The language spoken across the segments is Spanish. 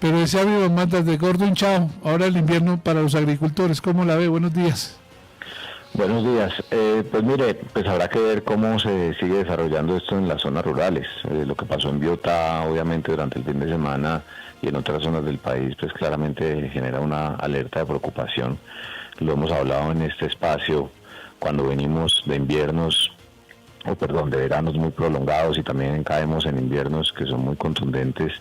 Pero ese abrió mandas de gordo hinchado. Ahora el invierno para los agricultores, ¿cómo la ve? Buenos días. Buenos días. Pues mire, pues habrá que ver cómo se sigue desarrollando esto en las zonas rurales. Lo que pasó en Biotá, obviamente, durante el fin de semana y en otras zonas del país, pues claramente genera una alerta de preocupación. Lo hemos hablado en este espacio cuando venimos de inviernos, de veranos muy prolongados y también caemos en inviernos que son muy contundentes.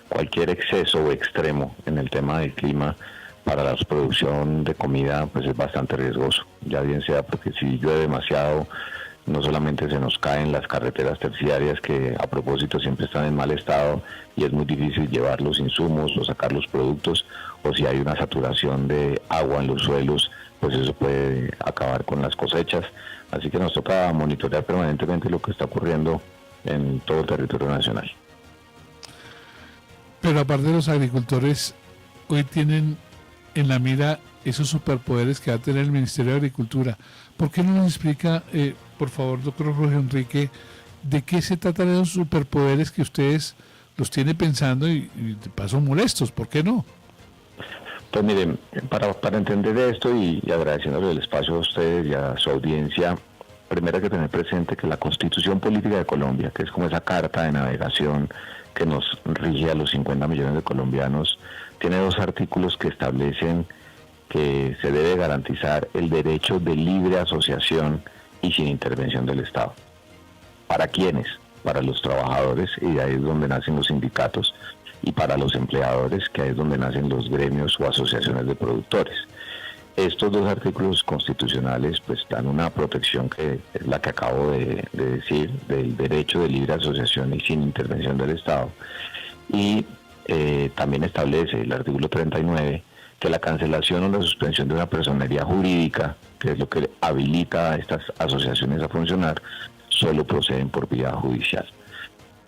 Cualquier exceso o extremo en el tema del clima para la producción de comida pues es bastante riesgoso, ya bien sea porque si llueve demasiado no solamente se nos caen las carreteras terciarias que a propósito siempre están en mal estado y es muy difícil llevar los insumos o sacar los productos, o si hay una saturación de agua en los suelos, pues eso puede acabar con las cosechas, así que nos toca monitorear permanentemente lo que está ocurriendo en todo el territorio nacional. Pero aparte de los agricultores, hoy tienen en la mira esos superpoderes que va a tener el Ministerio de Agricultura. ¿Por qué no nos explica, por favor, doctor Jorge Enrique, de qué se tratan esos superpoderes que ustedes los tienen pensando y de paso molestos? ¿Por qué no? Pues miren, para entender esto y agradeciéndole el espacio a ustedes y a su audiencia, primero hay que tener presente que la Constitución Política de Colombia, que es como esa carta de navegación que nos rige a los 50 millones de colombianos, tiene 2 artículos que establecen que se debe garantizar el derecho de libre asociación y sin intervención del Estado. ¿Para quiénes? Para los trabajadores, y de ahí es donde nacen los sindicatos, y para los empleadores, que ahí es donde nacen los gremios o asociaciones de productores. Estos 2 artículos constitucionales pues dan una protección que es la que acabo de decir, del derecho de libre asociación y sin intervención del Estado. Y también establece el artículo 39 que la cancelación o la suspensión de una personería jurídica, que es lo que habilita a estas asociaciones a funcionar, solo proceden por vía judicial.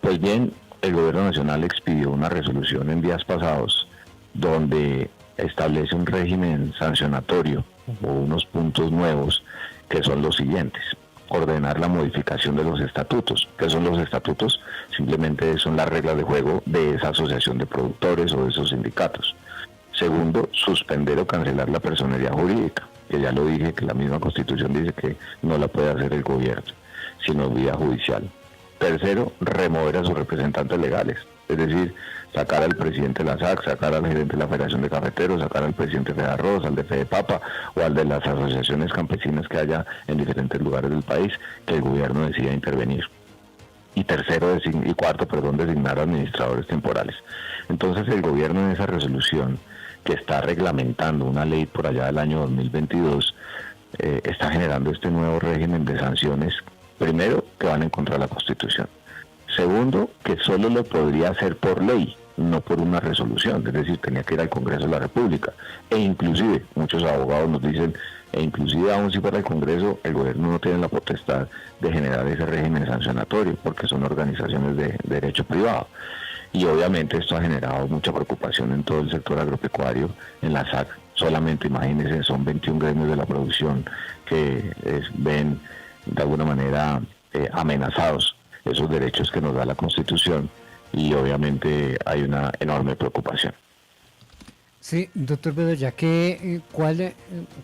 Pues bien, el Gobierno Nacional expidió una resolución en días pasados donde establece un régimen sancionatorio o unos puntos nuevos que son los siguientes: ordenar la modificación de los estatutos. ¿Qué son los estatutos? Simplemente son las reglas de juego de esa asociación de productores o de esos sindicatos. Segundo, suspender o cancelar la personería jurídica, que ya lo dije, que la misma Constitución dice que no la puede hacer el gobierno, sino vía judicial. Tercero, remover a sus representantes legales, es decir, sacar al presidente de la SAC, sacar al gerente de la Federación de Cafeteros, sacar al presidente de Fedarroz, al de Fedepapa o al de las asociaciones campesinas que haya en diferentes lugares del país, que el gobierno decida intervenir. Y cuarto, designar administradores temporales. Entonces el gobierno en esa resolución, que está reglamentando una ley por allá del año 2022, está generando este nuevo régimen de sanciones, primero, que van en contra de la Constitución. Segundo, que solo lo podría hacer por ley, no por una resolución, es decir, tenía que ir al Congreso de la República. E inclusive, muchos abogados nos dicen, aún si fuera el Congreso, el gobierno no tiene la potestad de generar ese régimen sancionatorio, porque son organizaciones de derecho privado. Y obviamente esto ha generado mucha preocupación en todo el sector agropecuario, en la SAC. Solamente imagínense, son 21 gremios de la producción que ven de alguna manera amenazados esos derechos que nos da la Constitución, y obviamente hay una enorme preocupación. Sí, doctor Bedoya, que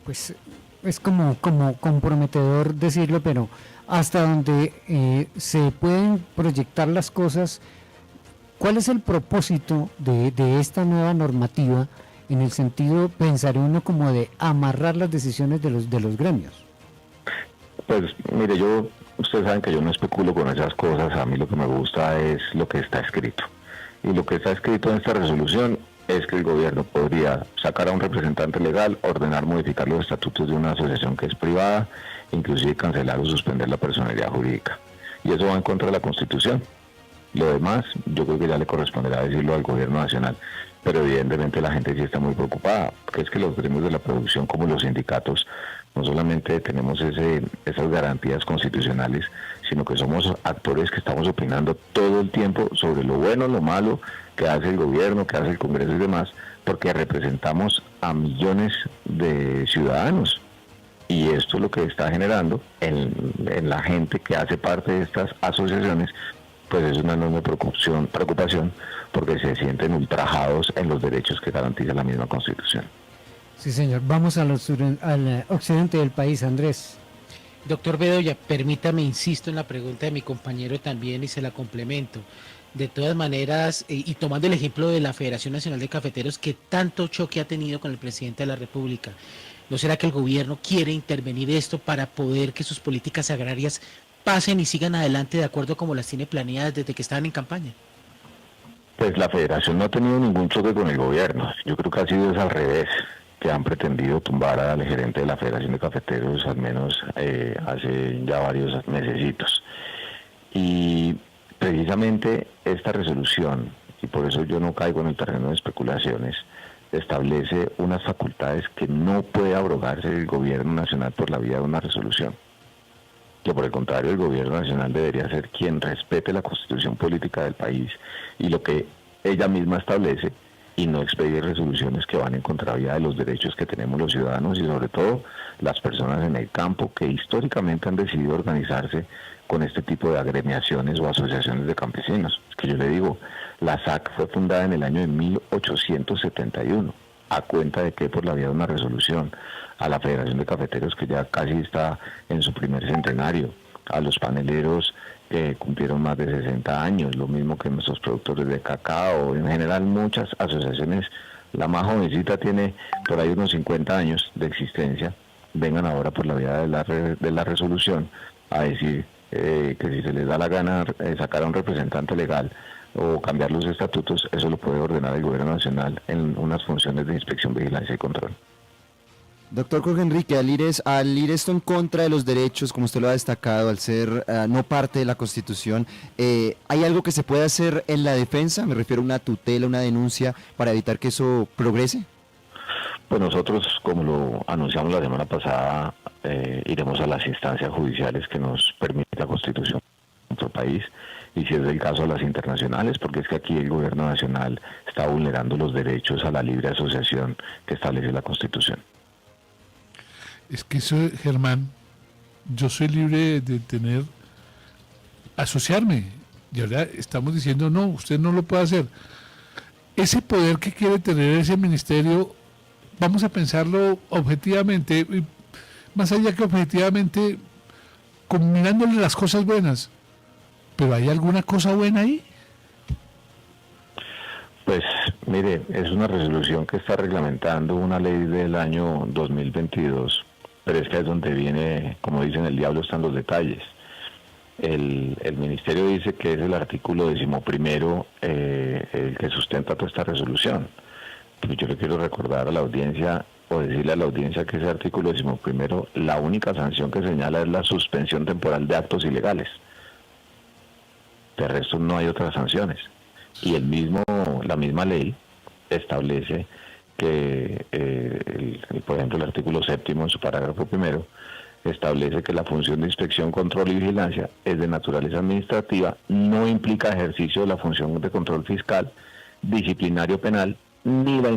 pues es como comprometedor decirlo, pero hasta donde se pueden proyectar las cosas, ¿cuál es el propósito de esta nueva normativa en el sentido, pensar uno, como de amarrar las decisiones de los gremios? Pues mire, ustedes saben que yo no especulo con esas cosas. A mí lo que me gusta es lo que está escrito. Y lo que está escrito en esta resolución es que el gobierno podría sacar a un representante legal, ordenar modificar los estatutos de una asociación que es privada, inclusive cancelar o suspender la personería jurídica. Y eso va en contra de la Constitución. Lo demás, yo creo que ya le corresponderá decirlo al gobierno nacional. Pero evidentemente la gente sí está muy preocupada, porque es que los gremios de la producción, como los sindicatos, no solamente tenemos esas garantías constitucionales, sino que somos actores que estamos opinando todo el tiempo sobre lo bueno, lo malo que hace el gobierno, que hace el Congreso y demás, porque representamos a millones de ciudadanos. Y esto lo que está generando en la gente que hace parte de estas asociaciones, pues es una enorme preocupación, porque se sienten ultrajados en los derechos que garantiza la misma Constitución. Sí, señor. Vamos al occidente del país, Andrés. Doctor Bedoya, permítame, insisto en la pregunta de mi compañero también y se la complemento. De todas maneras, y tomando el ejemplo de la Federación Nacional de Cafeteros, que tanto choque ha tenido con el presidente de la República, ¿no será que el gobierno quiere intervenir esto para poder que sus políticas agrarias pasen y sigan adelante de acuerdo como las tiene planeadas desde que estaban en campaña? Pues la federación no ha tenido ningún choque con el gobierno. Yo creo que ha sido al revés, que han pretendido tumbar al gerente de la Federación de Cafeteros, al menos hace ya varios mesecitos. Y precisamente esta resolución, y por eso yo no caigo en el terreno de especulaciones, establece unas facultades que no puede abrogarse el gobierno nacional por la vía de una resolución. Que por el contrario, el gobierno nacional debería ser quien respete la constitución política del país y lo que ella misma establece, y no expedir resoluciones que van en contravía de los derechos que tenemos los ciudadanos y sobre todo las personas en el campo que históricamente han decidido organizarse con este tipo de agremiaciones o asociaciones de campesinos. Es que yo le digo, la SAC fue fundada en el año de 1871, a cuenta de que por la vía de una resolución, a la Federación de Cafeteros que ya casi está en su primer centenario, a los paneleros que cumplieron más de 60 años, lo mismo que nuestros productores de cacao, en general muchas asociaciones, la más jovencita tiene por ahí unos 50 años de existencia, vengan ahora por la vía de la resolución a decir que si se les da la gana sacar a un representante legal o cambiar los estatutos, eso lo puede ordenar el gobierno nacional en unas funciones de inspección, vigilancia y control. Doctor Jorge Enrique, al ir esto en contra de los derechos, como usted lo ha destacado, al ser no parte de la Constitución, ¿hay algo que se puede hacer en la defensa? Me refiero a una tutela, una denuncia, para evitar que eso progrese. Pues nosotros, como lo anunciamos la semana pasada, iremos a las instancias judiciales que nos permite la Constitución de nuestro país, y si es el caso a las internacionales, porque es que aquí el gobierno nacional está vulnerando los derechos a la libre asociación que establece la Constitución. Es que eso, Germán, yo soy libre de asociarme. Y ahora estamos diciendo, no, usted no lo puede hacer. Ese poder que quiere tener ese ministerio, vamos a pensarlo objetivamente, y más allá que objetivamente, combinándole las cosas buenas. ¿Pero hay alguna cosa buena ahí? Pues mire, es una resolución que está reglamentando una ley del año 2022, pero es que es donde viene, como dicen, el diablo está en los detalles. El ministerio dice que es el artículo 11 el que sustenta toda esta resolución. Pero yo le quiero recordar a la audiencia o decirle a la audiencia que ese artículo 11, la única sanción que señala es la suspensión temporal de actos ilegales. De resto no hay otras sanciones. Y la misma ley establece que, por ejemplo, el artículo 7 en su parágrafo 1 establece que la función de inspección, control y vigilancia es de naturaleza administrativa, no implica ejercicio de la función de control fiscal, disciplinario penal, ni la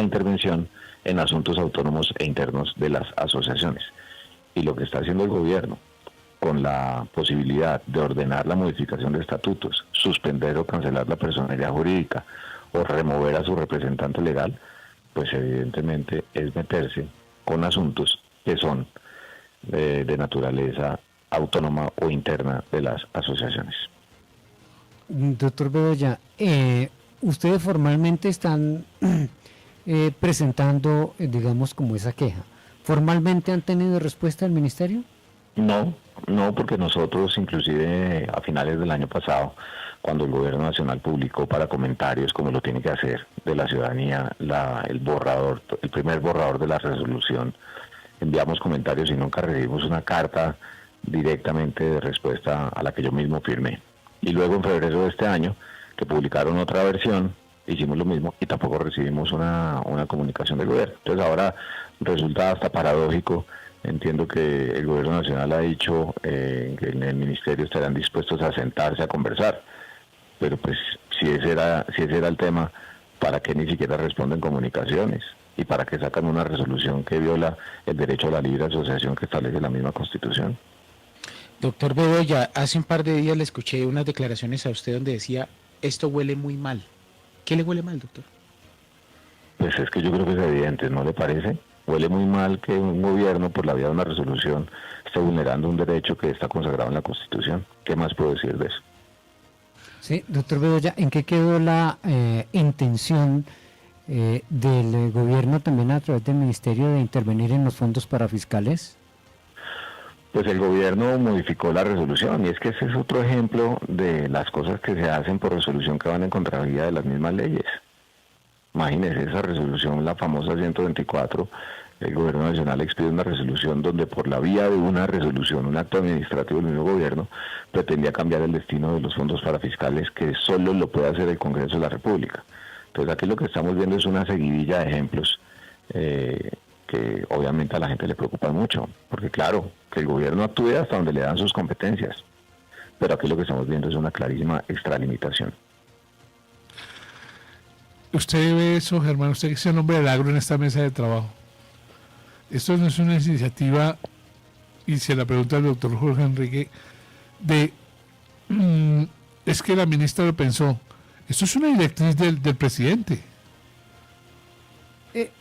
intervención en asuntos autónomos e internos de las asociaciones. Y lo que está haciendo el gobierno con la posibilidad de ordenar la modificación de estatutos, suspender o cancelar la personalidad jurídica o remover a su representante legal, pues evidentemente es meterse con asuntos que son de naturaleza autónoma o interna de las asociaciones. Doctor Bedoya, ustedes formalmente están presentando, digamos, como esa queja. ¿Formalmente han tenido respuesta del ministerio? No, porque nosotros inclusive a finales del año pasado, cuando el gobierno nacional publicó para comentarios, como lo tiene que hacer, de la ciudadanía, el primer borrador de la resolución, enviamos comentarios y nunca recibimos una carta directamente de respuesta a la que yo mismo firmé. Y luego en febrero de este año, que publicaron otra versión, hicimos lo mismo y tampoco recibimos una comunicación del gobierno. Entonces ahora resulta hasta paradójico. Entiendo que el gobierno nacional ha dicho que en el ministerio estarán dispuestos a sentarse a conversar, pero pues si ese era el tema, ¿para qué ni siquiera responden comunicaciones? ¿Y para qué sacan una resolución que viola el derecho a la libre asociación que establece la misma Constitución? Doctor Bedoya, hace un par de días le escuché unas declaraciones a usted donde decía, esto huele muy mal. ¿Qué le huele mal, doctor? Pues es que yo creo que es evidente, ¿no le parece? Huele muy mal que un gobierno, por la vía de una resolución, esté vulnerando un derecho que está consagrado en la Constitución. ¿Qué más puedo decir de eso? Sí, doctor Bedoya, ¿en qué quedó la intención del gobierno también a través del ministerio de intervenir en los fondos parafiscales? Pues el gobierno modificó la resolución y es que ese es otro ejemplo de las cosas que se hacen por resolución que van en contravía de las mismas leyes. Imagínense esa resolución, la famosa 124, el gobierno nacional expide una resolución donde por la vía de una resolución, un acto administrativo del mismo gobierno, pretendía cambiar el destino de los fondos parafiscales que solo lo puede hacer el Congreso de la República. Entonces aquí lo que estamos viendo es una seguidilla de ejemplos que obviamente a la gente le preocupa mucho, porque claro, que el gobierno actúe hasta donde le dan sus competencias, pero aquí lo que estamos viendo es una clarísima extralimitación. Usted ve eso, Germán, usted que es el hombre del agro en esta mesa de trabajo. Esto no es una iniciativa, y se la pregunta al doctor Jorge Enrique, es que la ministra lo pensó. Esto es una directriz del presidente.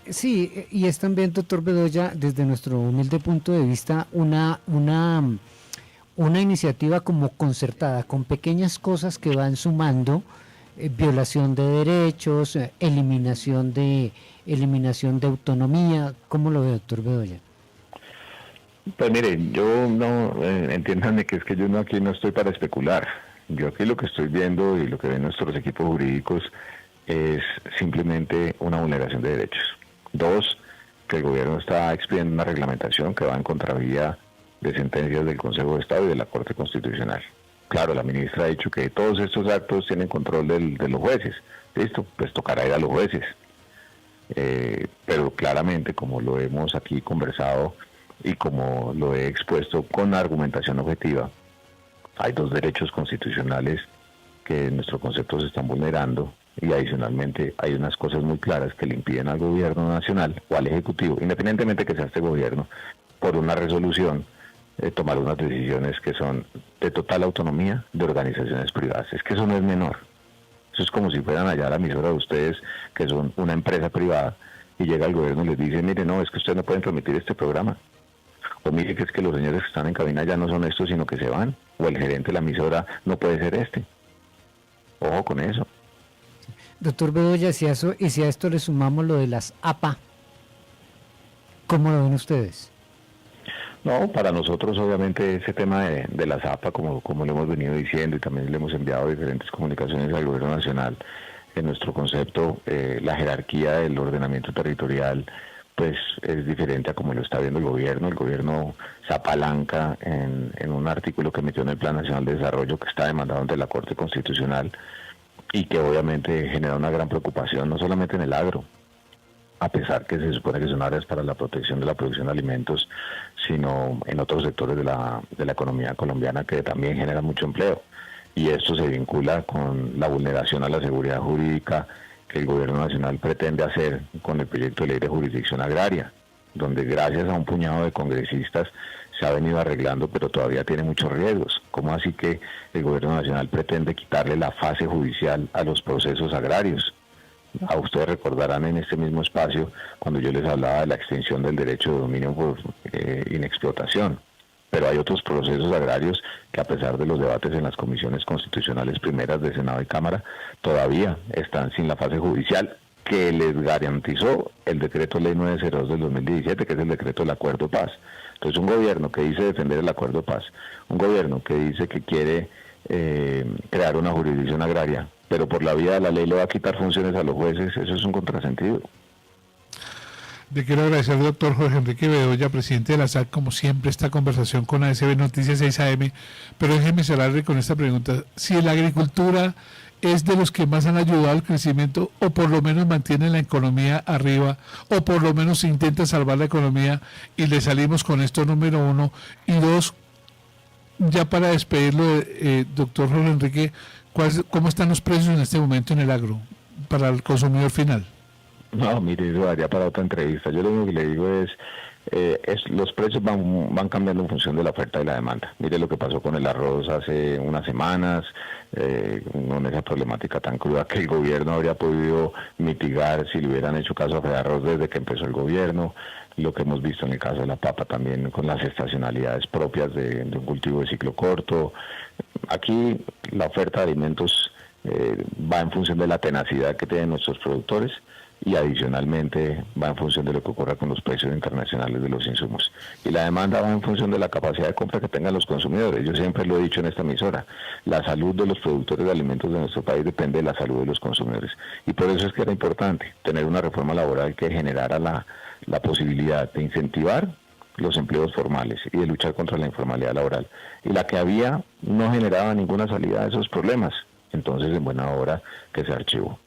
Sí, y es también, doctor Bedoya, desde nuestro humilde punto de vista, una iniciativa como concertada, con pequeñas cosas que van sumando, violación de derechos, eliminación de autonomía. ¿Cómo lo ve, doctor Bedoya? Pues mire, yo no, entiéndanme que es que yo no aquí no estoy para especular. Yo aquí lo que estoy viendo y lo que ven nuestros equipos jurídicos es simplemente una vulneración de derechos. Dos, que el gobierno está expidiendo una reglamentación que va en contravía de sentencias del Consejo de Estado y de la Corte Constitucional. Claro, la ministra ha dicho que todos estos actos tienen control de los jueces. Listo, pues tocará ir a los jueces. Pero claramente, como lo hemos aquí conversado y como lo he expuesto con argumentación objetiva, hay dos derechos constitucionales que en nuestro concepto se están vulnerando y adicionalmente hay unas cosas muy claras que le impiden al gobierno nacional o al ejecutivo, independientemente que sea este gobierno, por una resolución, tomar unas decisiones que son de total autonomía de organizaciones privadas. Es que eso no es menor. Eso es como si fueran allá a la emisora de ustedes, que son una empresa privada, y llega el gobierno y les dice, mire, no, es que ustedes no pueden transmitir este programa. O mire que es que los señores que están en cabina ya no son estos, sino que se van. O el gerente de la emisora no puede ser este. Ojo con eso. Doctor Bedoya, si a esto le sumamos lo de las APA, ¿cómo lo ven ustedes? No, para nosotros obviamente ese tema de la APA, como lo hemos venido diciendo y también le hemos enviado diferentes comunicaciones al gobierno nacional, en nuestro concepto la jerarquía del ordenamiento territorial pues es diferente a como lo está viendo el gobierno se apalanca en un artículo que metió en el Plan Nacional de Desarrollo que está demandado ante la Corte Constitucional y que obviamente genera una gran preocupación no solamente en el agro, a pesar que se supone que son áreas para la protección de la producción de alimentos, sino en otros sectores de la economía colombiana que también generan mucho empleo. Y esto se vincula con la vulneración a la seguridad jurídica que el gobierno nacional pretende hacer con el proyecto de ley de jurisdicción agraria, donde gracias a un puñado de congresistas se ha venido arreglando, pero todavía tiene muchos riesgos. ¿Cómo así que el gobierno nacional pretende quitarle la fase judicial a los procesos agrarios? A ustedes recordarán en este mismo espacio cuando yo les hablaba de la extensión del derecho de dominio por inexplotación. Pero hay otros procesos agrarios que a pesar de los debates en las comisiones constitucionales primeras de Senado y Cámara, todavía están sin la fase judicial que les garantizó el decreto ley 902 del 2017, que es el decreto del acuerdo de paz. Entonces un gobierno que dice defender el acuerdo de paz, un gobierno que dice que quiere crear una jurisdicción agraria, pero por la vía de la ley le va a quitar funciones a los jueces, eso es un contrasentido. Le quiero agradecer al doctor Jorge Enrique Bedoya, presidente de la SAC, como siempre, esta conversación con ASB Noticias 6 AM, pero déjeme cerrarle con esta pregunta. Si la agricultura es de los que más han ayudado al crecimiento, o por lo menos mantiene la economía arriba, o por lo menos intenta salvar la economía, y le salimos con esto número uno, y dos, ya para despedirlo, doctor Jorge Enrique, ¿cómo están los precios en este momento en el agro para el consumidor final? No, mire, eso daría para otra entrevista. Yo lo único que le digo es, los precios van cambiando en función de la oferta y la demanda. Mire lo que pasó con el arroz hace unas semanas, con esa problemática tan cruda que el gobierno habría podido mitigar si le hubieran hecho caso a Fedarroz desde que empezó el gobierno. Lo que hemos visto en el caso de la papa también con las estacionalidades propias de un cultivo de ciclo corto. Aquí la oferta de alimentos va en función de la tenacidad que tienen nuestros productores y adicionalmente va en función de lo que ocurra con los precios internacionales de los insumos. Y la demanda va en función de la capacidad de compra que tengan los consumidores. Yo siempre lo he dicho en esta emisora, la salud de los productores de alimentos de nuestro país depende de la salud de los consumidores. Y por eso es que era importante tener una reforma laboral que generara la posibilidad de incentivar los empleos formales y de luchar contra la informalidad laboral. Y la que había no generaba ninguna salida de esos problemas. Entonces, en buena hora que se archivó.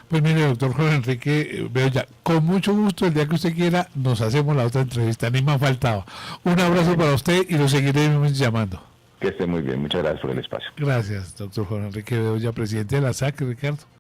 Pues mire, doctor Jorge Enrique Bedoya, con mucho gusto, el día que usted quiera, nos hacemos la otra entrevista, ni me ha faltado. Un abrazo para usted y lo seguiremos llamando. Que esté muy bien, muchas gracias por el espacio. Gracias, doctor Jorge Enrique Bedoya, presidente de la SAC, Ricardo.